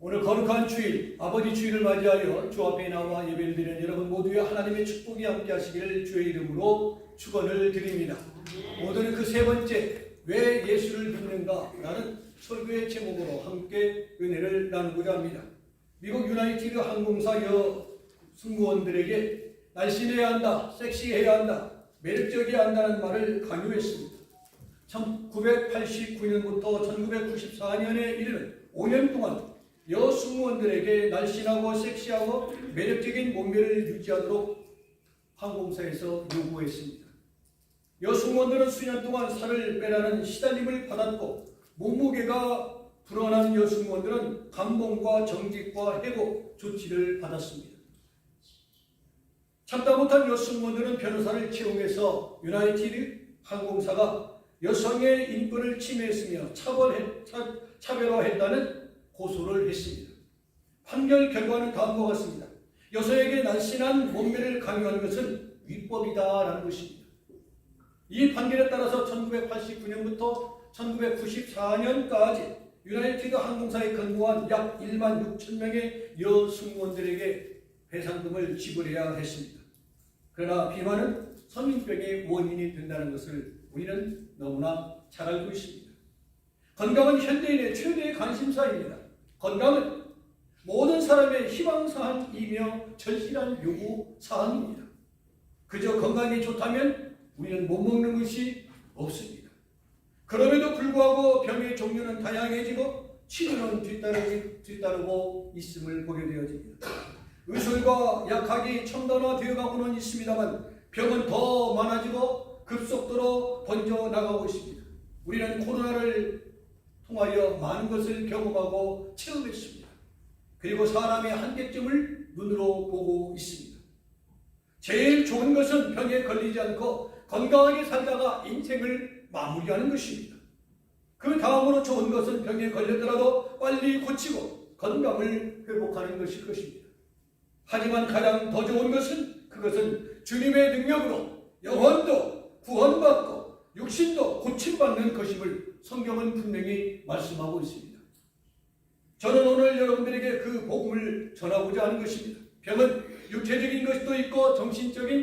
오늘 거룩한 주일, 아버지 주일을 맞이하여 주 앞에 나와 예배를 드리는 여러분 모두의 하나님의 축복이 함께 하시기를 주의 이름으로 축원을 드립니다. 오늘은 그 세 번째, 왜 예수를 믿는가? 라는 설교의 제목으로 함께 은혜를 나누고자 합니다. 미국 유나이티드 항공사 승무원들에게 날씬해야 한다, 섹시해야 한다, 매력적이어야 한다는 말을 강요했습니다. 1989년부터 1994년에 이르는 5년 동안 승무원들에게 날씬하고 섹시하고 매력적인 몸매를 유지하도록 항공사에서 요구했습니다. 승무원들은 수년 동안 살을 빼라는 시달림을 받았고, 몸무게가 불어난 승무원들은 감봉과 정직과 해고 조치를 받았습니다. 참다 못한 승무원들은 변호사를 채용해서 유나이티드 항공사가 여성의 인권을 침해했으며 차별화했다는 고소를 했습니다. 판결 결과는 다음과 같습니다. 여성에게 날씬한 몸매를 강요하는 것은 위법이다라는 것입니다. 이 판결에 따라서 1989년부터 1994년까지 유나이티드 항공사에 근무한 약 1만 6천 명의 승무원들에게 배상금을 지불해야 했습니다. 그러나 비만은 성인병의 원인이 된다는 것을 우리는 너무나 잘 알고 있습니다. 건강은 현대인의 최대의 관심사입니다. 건강은 모든 사람의 희망사항이며 절실한 요구사항입니다. 그저 건강이 좋다면 우리는 못 먹는 것이 없습니다. 그럼에도 불구하고 병의 종류는 다양해지고 치료는 뒤따르고 있음을 보게 되어집니다. 의술과 약학이 첨단화되어 가고는 있습니다만 병은 더 많아지고 급속도로 번져나가고 있습니다. 우리는 코로나를 통하여 많은 것을 경험하고 체험했습니다. 그리고 사람의 한계점을 눈으로 보고 있습니다. 제일 좋은 것은 병에 걸리지 않고 건강하게 살다가 인생을 마무리하는 것입니다. 그 다음으로 좋은 것은 병에 걸렸더라도 빨리 고치고 건강을 회복하는 것일 것입니다. 하지만 가장 더 좋은 것은 그것은 주님의 능력으로 영혼도 구원받고 육신도 고침받는 것임을 성경은 분명히 말씀하고 있습니다. 저는 오늘 여러분들에게 그 복음을 전하고자 하는 것입니다. 병은 육체적인 것도 있고 정신적인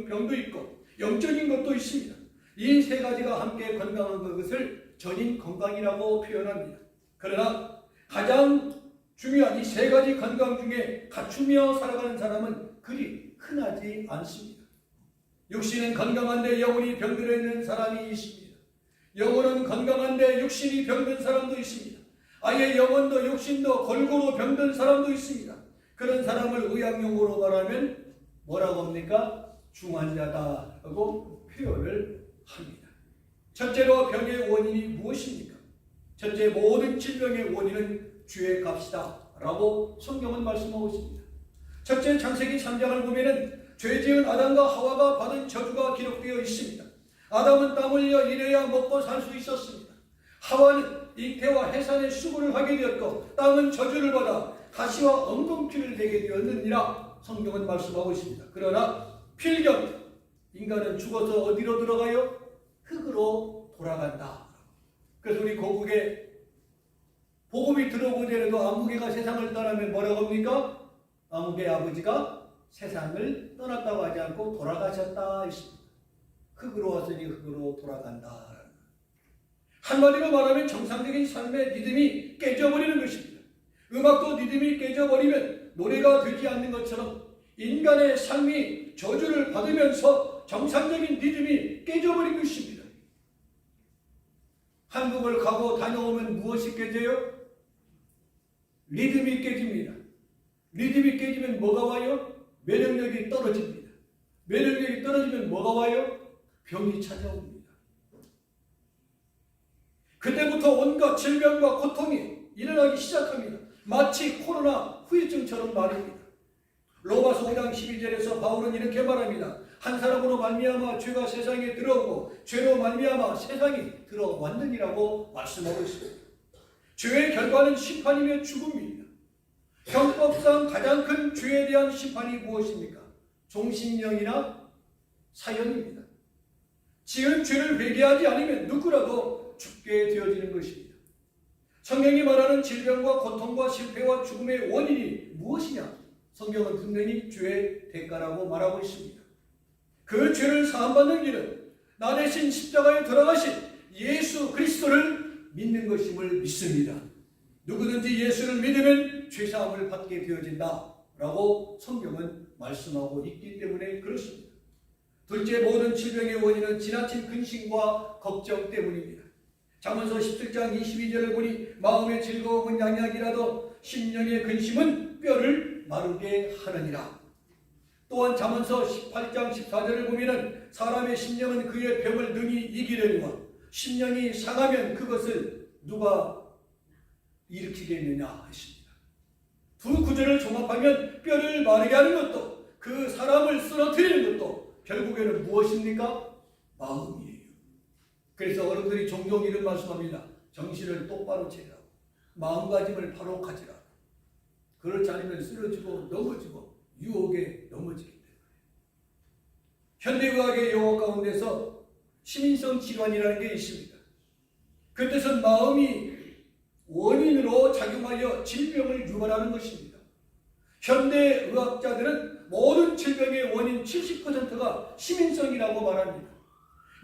병도 있고 영적인 것도 있습니다. 이 세 가지가 함께 건강한 것을 전인 건강이라고 표현합니다. 그러나 가장 중요한 이 세 가지 건강 중에 갖추며 살아가는 사람은 그리 흔하지 않습니다. 육신은 건강한데 영혼이 병들어 있는 사람이 있습니다. 영혼은 건강한데 육신이 병든 사람도 있습니다. 아예 영혼도 육신도 골고루 병든 사람도 있습니다. 그런 사람을 의학용어로 말하면 뭐라고 합니까? 중환자다라고 표현을 합니다. 첫째로 병의 원인이 무엇입니까? 첫째, 모든 질병의 원인은 죄의 값이다 라고 성경은 말씀하고 있습니다. 첫째, 창세기 3장을 보면은 죄 지은 아담과 하와가 받은 저주가 기록되어 있습니다. 아담은 땀 흘려 일해야 먹고 살 수 있었습니다. 하와는 잉태와 해산의 수고를 하게 되었고 땅은 저주를 받아 가시와 엉겅퀴를 내게 되었느니라 성경은 말씀하고 있습니다. 그러나 필경 인간은 죽어서 어디로 들어가요? 흙으로 돌아간다. 그래서 우리 고국에 복음이 들어오고 전에도 아무개가 세상을 떠나면 뭐라고 합니까? 아무개 아버지가 세상을 떠났다고 하지 않고 돌아가셨다 했습니다. 흙으로 왔으니 흙으로 돌아간다. 한마디로 말하면 정상적인 삶의 리듬이 깨져버리는 것입니다. 음악도 리듬이 깨져버리면 노래가 되지 않는 것처럼 인간의 삶이 저주를 받으면서 정상적인 리듬이 깨져버린 것입니다. 한국을 가고 다녀오면 무엇이 깨져요? 리듬이 깨집니다. 리듬이 깨지면 뭐가 와요? 면역력이 떨어집니다. 면역력이 떨어지면 뭐가 와요? 병이 찾아옵니다. 그때부터 온갖 질병과 고통이 일어나기 시작합니다. 마치 코로나 후유증처럼 말입니다. 로마서 5장 12절에서 바울은 이렇게 말합니다. 한 사람으로 말미암아 죄가 세상에 들어오고 죄로 말미암아 세상이 들어왔느니라고 말씀하고 있습니다. 죄의 결과는 심판이며 죽음입니다. 형법상 가장 큰 죄에 대한 심판이 무엇입니까? 종신령이나 사형입니다. 지은 죄를 회개하지 않으면 누구라도 죽게 되어지는 것입니다. 성경이 말하는 질병과 고통과 실패와 죽음의 원인이 무엇이냐? 성경은 분명히 죄의 대가라고 말하고 있습니다. 그 죄를 사함받는 길은 나 대신 십자가에 돌아가신 예수 그리스도를 믿는 것임을 믿습니다. 누구든지 예수를 믿으면 죄사함을 받게 되어진다 라고 성경은 말씀하고 있기 때문에 그렇습니다. 둘째, 모든 질병의 원인은 지나친 근심과 걱정 때문입니다. 잠언서 17장 22절을 보니 마음의 즐거움은 양약이라도 심령의 근심은 뼈를 마르게 하느니라. 또한 잠언서 18장 14절을 보면 사람의 심령은 그의 병을 능히 이기려니와 심령이 상하면 그것을 누가 일으키겠느냐 했습니다. 두 구절을 종합하면 뼈를 마르게 하는 것도 그 사람을 쓰러뜨리는 것도 결국에는 무엇입니까? 마음이에요. 그래서 어른들이 종종 이런 말씀합니다. 정신을 똑바로 차리라고. 마음가짐을 바로 가지라고. 그렇지 않으면 쓰러지고 넘어지고 유혹에 넘어지기 때문에. 현대의학의 용어 가운데서 시민성 질환이라는 게 있습니다. 그 뜻은 마음이 원인으로 작용하여 질병을 유발하는 것입니다. 현대의학자들은 모든 질병의 원인 70%가 시민성이라고 말합니다.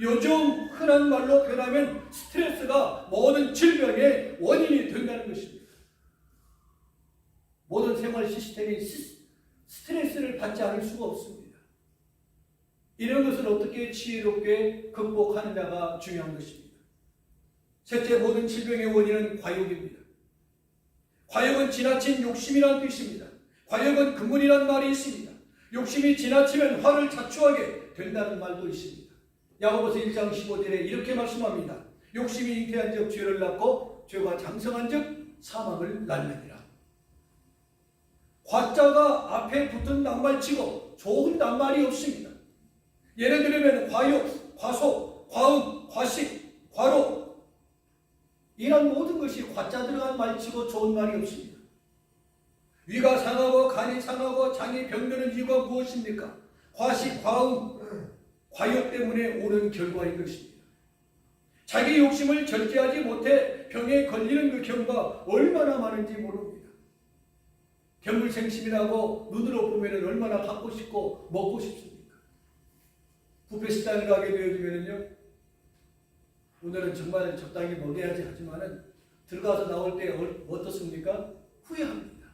요즘 흔한 말로 표현하면 스트레스가 모든 질병의 원인이 된다는 것입니다. 모든 생활 시스템이 스트레스를 받지 않을 수가 없습니다. 이런 것을 어떻게 지혜롭게 극복하느냐가 중요한 것입니다. 셋째, 모든 질병의 원인은 과욕입니다. 과욕은 지나친 욕심이라는 뜻입니다. 과욕은 근본이라는 말이 있습니다. 욕심이 지나치면 화를 자초하게 된다는 말도 있습니다. 야고보서 1장 15절에 이렇게 말씀합니다. 욕심이 잉태한 즉 죄를 낳고 죄가 장성한 즉 사망을 낳느니라. 과자가 앞에 붙은 낱말치고 좋은 낱말이 없습니다. 예를 들면 과욕, 과속, 과음, 과식, 과로 이런 모든 것이 과자 들어간 말치고 좋은 말이 없습니다. 위가 상하고 간이 상하고 장이 병드는 이유가 무엇입니까? 과식, 과음, 과욕 때문에 오는 결과인 것입니다. 자기 욕심을 절제하지 못해 병에 걸리는 그 경우가 얼마나 많은지 모릅니다. 견물생심이라고 눈으로 보면 얼마나 갖고 싶고 먹고 싶습니까? 뷔페 식당을 가게 되어지면요, 오늘은 정말 적당히 먹여야지 하지만은 들어가서 나올 때 어떻습니까? 후회합니다.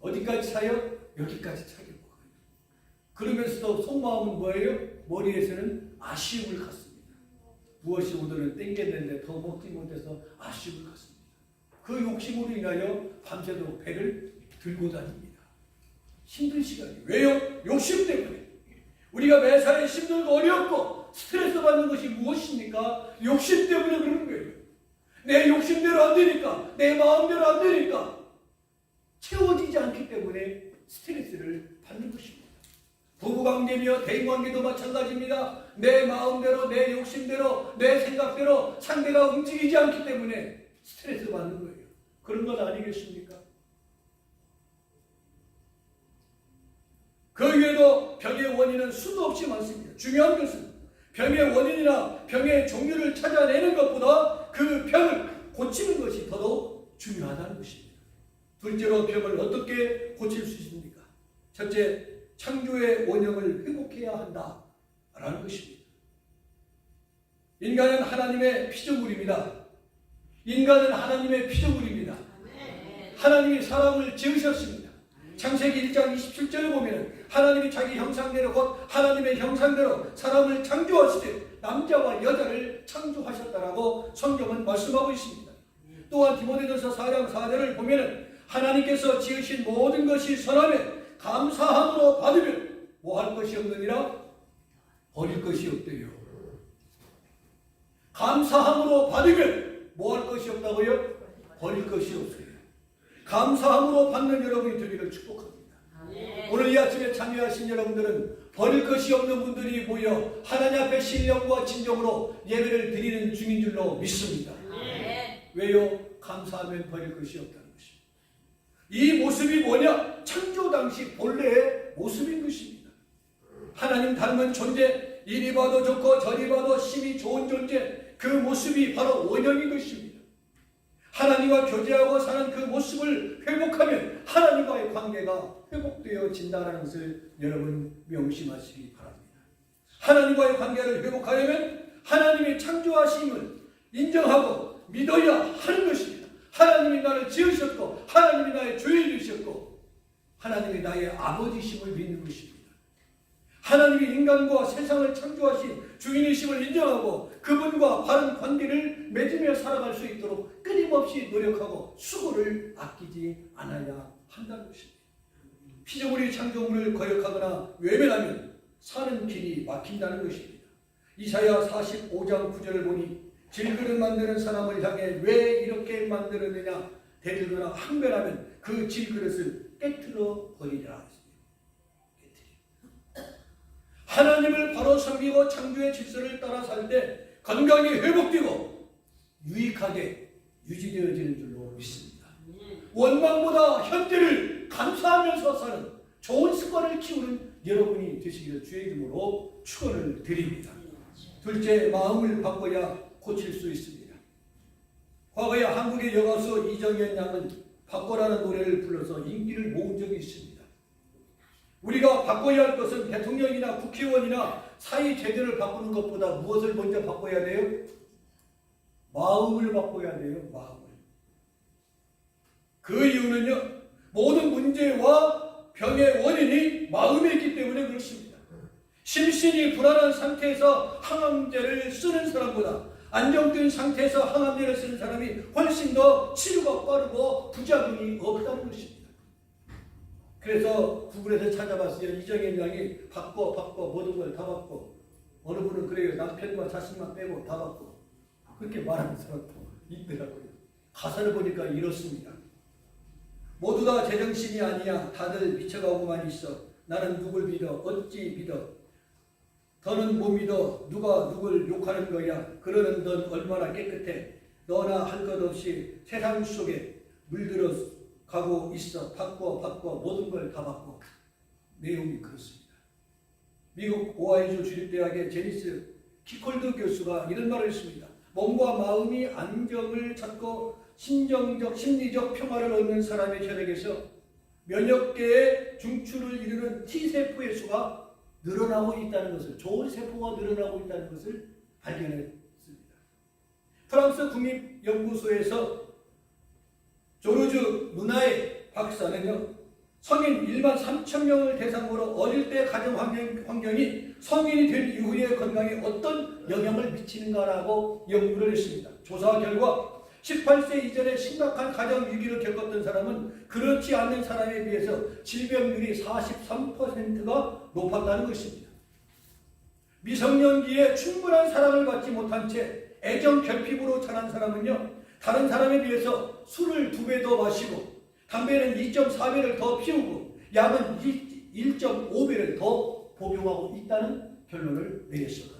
어디까지 차요? 여기까지 차게 먹어요. 그러면서도 속마음은 뭐예요? 머리에서는 아쉬움을 갖습니다. 무엇이 오늘은 땡겼는데 더 먹지 못해서 아쉬움을 갖습니다. 그 욕심으로 인하여 밤새도록 배를 들고 다닙니다. 힘든 시간이. 왜요? 욕심 때문에. 우리가 매사에 힘들고 어렵고 스트레스 받는 것이 무엇입니까? 욕심 때문에 그러는 거예요. 내 욕심대로 안 되니까, 내 마음대로 안 되니까 채워지지 않기 때문에 스트레스를 받는 것입니다. 부부관계며 대인관계도 마찬가지입니다. 내 마음대로, 내 욕심대로, 내 생각대로 상대가 움직이지 않기 때문에 스트레스 받는 거예요. 그런 건 아니겠습니까? 그 외에도 병의 원인은 수도 없이 많습니다. 중요한 것은 병의 원인이나 병의 종류를 찾아내는 것보다 그 병을 고치는 것이 더더욱 중요하다는 것입니다. 둘째로 병을 어떻게 고칠 수 있습니까? 첫째, 창조의 원형을 회복해야 한다라는 것입니다. 인간은 하나님의 피조물입니다. 인간은 하나님의 피조물입니다. 하나님이 사람을 지으셨습니다. 창세기 1장 27절을 보면 하나님이 자기 형상대로 곧 하나님의 형상대로 사람을 창조하실 때 남자와 여자를 창조하셨다라고 성경은 말씀하고 있습니다. 또한 디모데전서 4장 4절을 보면 하나님께서 지으신 모든 것이 선하며 감사함으로 받으면 뭐 할 것이 없느니라? 버릴 것이 없대요. 감사함으로 받으면 뭐 할 것이 없다고요? 버릴 것이 없어요. 감사함으로 받는 여러분이 되기를 축복합니다. 오늘 이 아침에 참여하신 여러분들은 버릴 것이 없는 분들이 모여 하나님 앞에 신령과 진정으로 예배를 드리는 중인 줄로 믿습니다. 왜요? 감사하면 버릴 것이 없다는 것입니다. 이 모습이 뭐냐? 창조 당시 본래의 모습인 것입니다. 하나님 닮은 존재, 이리 봐도 좋고 저리 봐도 심히 좋은 존재, 그 모습이 바로 원형인 것입니다. 하나님과 교제하고 사는 그 모습을 회복하면 하나님과의 관계가 회복되어진다는 것을 여러분 명심하시기 바랍니다. 하나님과의 관계를 회복하려면 하나님의 창조하심을 인정하고 믿어야 하는 것입니다. 하나님이 나를 지으셨고 하나님이 나의 주인이셨고 하나님이 나의 아버지심을 믿는 것입니다. 하나님이 인간과 세상을 창조하신 주인이심을 인정하고 그분과 바른 관계를 맺으며 살아갈 수 있도록 끊임없이 노력하고 수고를 아끼지 않아야 한다는 것입니다. 피조물이 창조물을 거역하거나 외면하면 사는 길이 막힌다는 것입니다. 이사야 45장 9절을 보니 질그릇 만드는 사람을 향해 왜 이렇게 만들었느냐 대들거나 항변하면 그 질그릇을 깨트려 버리라. 하나님을 바로 섬기고 창조의 질서를 따라 살 때 건강이 회복되고 유익하게 유지되어지는 줄로 믿습니다. 원망보다 현재를 감사하면서 사는 좋은 습관을 키우는 여러분이 되시기를 주의 이름으로 축원을 드립니다. 둘째, 마음을 바꿔야 고칠 수 있습니다. 과거에 한국의 여가수 이정현 양은 바꿔라는 노래를 불러서 인기를 모은 적이 있습니다. 우리가 바꿔야 할 것은 대통령이나 국회의원이나 사회제도를 바꾸는 것보다 무엇을 먼저 바꿔야 돼요? 마음을 바꿔야 돼요. 마음을. 그 이유는요, 모든 문제와 병의 원인이 마음에 있기 때문에 그렇습니다. 심신이 불안한 상태에서 항암제를 쓰는 사람보다 안정된 상태에서 항암제를 쓰는 사람이 훨씬 더 치료가 빠르고 부작용이 없다는 것입니다. 그래서 구글에서 찾아봤어요. 이정현 양이 바꿔 모든 걸 다 바꿔. 어느 분은 그래요. 남편과 자식만 빼고 다 바꿔. 그렇게 말하는 사람도 있더라고요. 가사를 보니까 이렇습니다. 모두 다 제정신이 아니야. 다들 미쳐가고만 있어. 나는 누굴 믿어? 어찌 믿어? 더는 못 믿어. 누가 누굴 욕하는 거야? 그러는 넌 얼마나 깨끗해. 너나 할 것 없이 세상 속에 물들어 가고 있어. 바꿔 모든 걸 다 바꿔. 내용이 그렇습니다. 미국 오하이주 주립대학의 제니스 키콜드 교수가 이런 말을 했습니다. 몸과 마음이 안정을 찾고 심정적 심리적 평화를 얻는 사람의 혈액에서 면역계의 중추를 이루는 T세포의 수가 늘어나고 있다는 것을, 좋은 세포가 늘어나고 있다는 것을 발견했습니다. 프랑스 국립연구소에서 조르주 누나의 박사는요, 성인 1만 3천 명을 대상으로 어릴 때 가정 환경이 성인이 된 이후의 건강에 어떤 영향을 미치는가라고 연구를 했습니다. 조사 결과 18세 이전에 심각한 가정 위기를 겪었던 사람은 그렇지 않는 사람에 비해서 질병률이 43%가 높았다는 것입니다. 미성년기에 충분한 사랑을 받지 못한 채 애정 결핍으로 자란 사람은요, 다른 사람에 비해서 술을 2배 더 마시고 담배는 2.4배를 더 피우고 약은 1.5배를 더 복용하고 있다는 결론을 내렸습니다.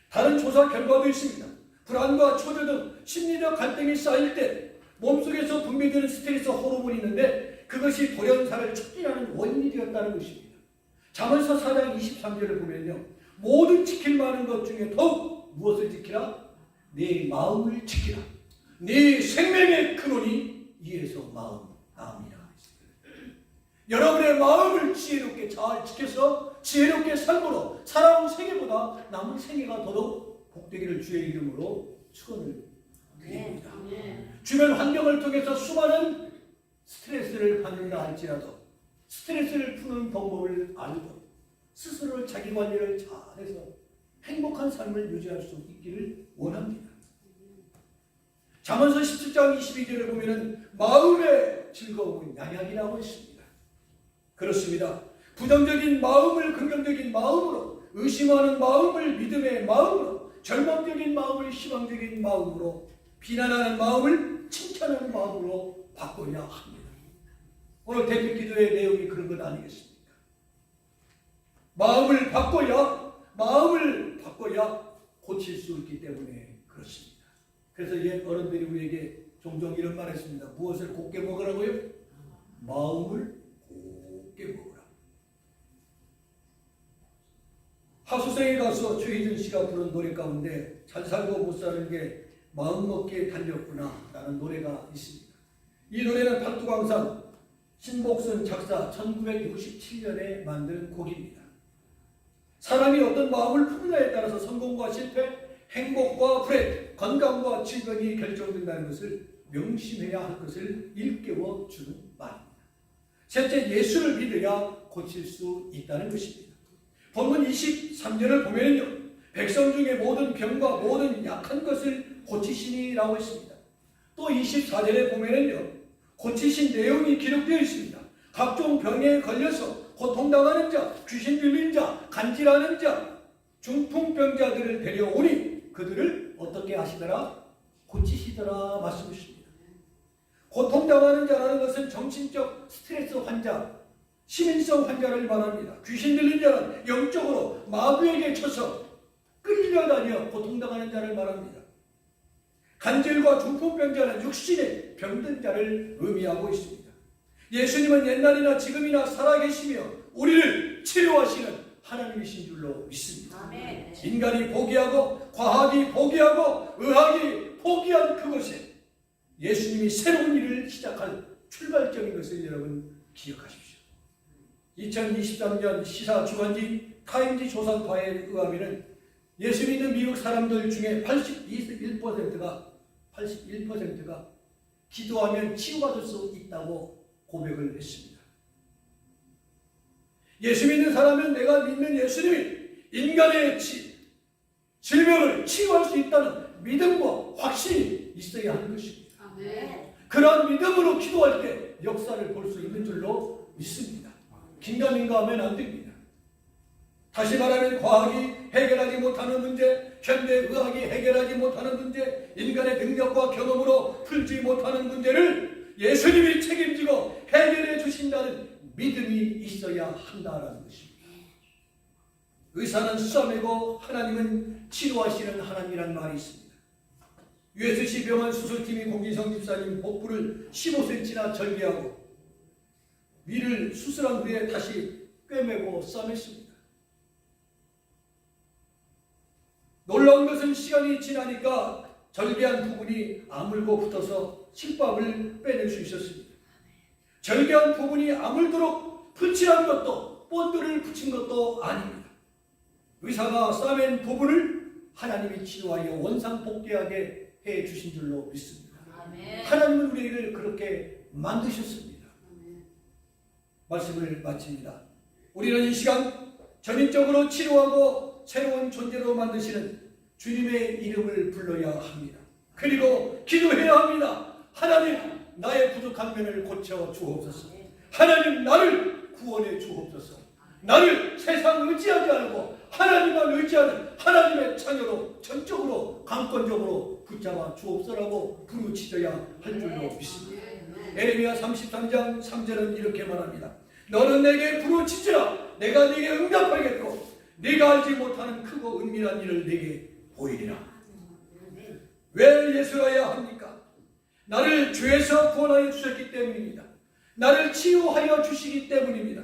다른 조사 결과도 있습니다. 불안과 초조 등 심리적 갈등이 쌓일 때 몸속에서 분비되는 스트레스 호르몬이 있는데 그것이 돌연사를 촉진하는 원인이 되었다는 것입니다. 잠언서 4장 23절을 보면요, 모든 지킬 만한 것 중에 더욱 무엇을 지키라? 내 마음을 지키라. 네 생명의 근원이 이에서 마음이라. 여러분의 마음을 지혜롭게 잘 지켜서 지혜롭게 삶으로 살아온 생애보다 남은 생애가 더더욱 복되기를 주의 이름으로 축원을 드립니다. 주변 환경을 통해서 수많은 스트레스를 받는다 할지라도 스트레스를 푸는 방법을 알고 스스로 자기 관리를 잘해서 행복한 삶을 유지할 수 있기를 원합니다. 잠언서 17장 22절을 보면은 마음의 즐거움은 양약이라고 했습니다. 그렇습니다. 부정적인 마음을 긍정적인 마음으로, 의심하는 마음을 믿음의 마음으로, 절망적인 마음을 희망적인 마음으로, 비난하는 마음을 칭찬하는 마음으로 바꿔야 합니다. 오늘 대표 기도의 내용이 그런 것 아니겠습니까? 마음을 바꿔야 고칠 수 있기 때문에 그렇습니다. 그래서 옛 어른들이 우리에게 종종 이런 말 했습니다. 무엇을 곱게 먹으라고요? 마음을 곱게 먹으라. 하수생의 가수 최희준 씨가 부른 노래 가운데 잘 살고 못 사는 게 마음먹기에 달렸구나 라는 노래가 있습니다. 이 노래는 팔두광산 신복순 작사 1967년에 만든 곡입니다. 사람이 어떤 마음을 품느냐에 따라서 성공과 실패, 행복과 불행, 건강과 질병이 결정된다는 것을 명심해야 할 것을 일깨워 주는 말입니다. 셋째, 예수를 믿어야 고칠 수 있다는 것입니다. 본문 23절을 보면요, 백성 중에 모든 병과 모든 약한 것을 고치시니라고 했습니다. 또 24절에 보면요, 고치신 내용이 기록되어 있습니다. 각종 병에 걸려서 고통당하는 자, 귀신 들린 자, 간질하는 자, 중풍병자들을 데려오니 그들을 어떻게 하시더라? 고치시더라 말씀하십니다. 고통당하는 자라는 것은 정신적 스트레스 환자, 시민성 환자를 말합니다. 귀신 들린 자는 영적으로 마귀에게 쳐서 끌려다녀 고통당하는 자를 말합니다. 간질과 중풍병자는 육신의 병든 자를 의미하고 있습니다. 예수님은 옛날이나 지금이나 살아계시며 우리를 치료하시는 하나님이신 줄로 믿습니다. 아멘. 인간이 포기하고 과학이 포기하고 의학이 포기한 그곳에 예수님이 새로운 일을 시작할 출발점인 것을 여러분 기억하십시오. 2023년 시사주간지 타임지 조사파에 의하면 예수 믿는 미국 사람들 중에 81%가 기도하면 치유받을 수 있다고 고백을 했습니다. 예수 믿는 사람은 내가 믿는 예수님이 인간의 질병을 치유할 수 있다는 믿음과 확신이 있어야 하는 것입니다. 아멘. 그런 믿음으로 기도할 때 역사를 볼 수 있는 줄로 믿습니다. 긴가민가하면 안 됩니다. 다시 말하면 과학이 해결하지 못하는 문제, 현대의학이 해결하지 못하는 문제, 인간의 능력과 경험으로 풀지 못하는 문제를 예수님이 책임지고 해결해 주신다는 믿음이 있어야 한다는 것입니다. 의사는 수사매고 하나님은 치료하시는 하나님이란 말이 있습니다. USC 병원 수술팀이 공진성 집사님 복부를 15cm나 절개하고 위를 수술한 후에 다시 꿰매고 싸맸습니다. 놀라운 것은 시간이 지나니까 절개한 부분이 아물고 붙어서 실밥을 빼낼 수 있었습니다. 절개한 부분이 아물도록 풀칠한 것도 본드를 붙인 것도 아닙니다. 의사가 싸맨 부분을 하나님이 치료하여 원상복귀하게 해주신 줄로 믿습니다. 아멘. 하나님은 우리를 그렇게 만드셨습니다. 아멘. 말씀을 마칩니다. 우리는 이 시간 전인적으로 치료하고 새로운 존재로 만드시는 주님의 이름을 불러야 합니다. 그리고 기도해야 합니다. 하나님, 나의 부족한 면을 고쳐 주옵소서. 하나님, 나를 구원해 주옵소서. 나를 세상 의지하지 않고 하나님만 의지하는 하나님의 자녀로 전적으로 강권적으로 붙잡아 주옵소서라고 부르짖어야 할 줄로 믿습니다. 에레미야 33장 3절은 이렇게 말합니다. 너는 내게 부르짖으라. 내가 네게 응답하겠고 네가 알지 못하는 크고 은밀한 일을 네게 보이리라. 왜 예수여야 합니까? 나를 죄에서 구원하여 주셨기 때문입니다. 나를 치유하여 주시기 때문입니다.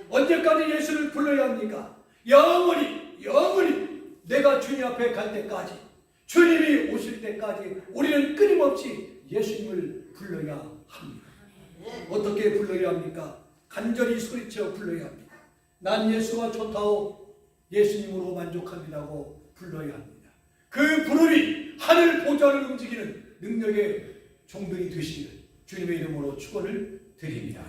언제까지 예수를 불러야 합니까? 영원히 내가 주님 앞에 갈 때까지, 주님이 오실 때까지 우리는 끊임없이 예수님을 불러야 합니다. 어떻게 불러야 합니까? 간절히 소리쳐 불러야 합니다. 난 예수가 좋다오, 예수님으로 만족합니다고 불러야 합니다. 그 부름이 하늘 보좌를 움직이는 능력의 종들이 되시기를 주님의 이름으로 축원을 드립니다.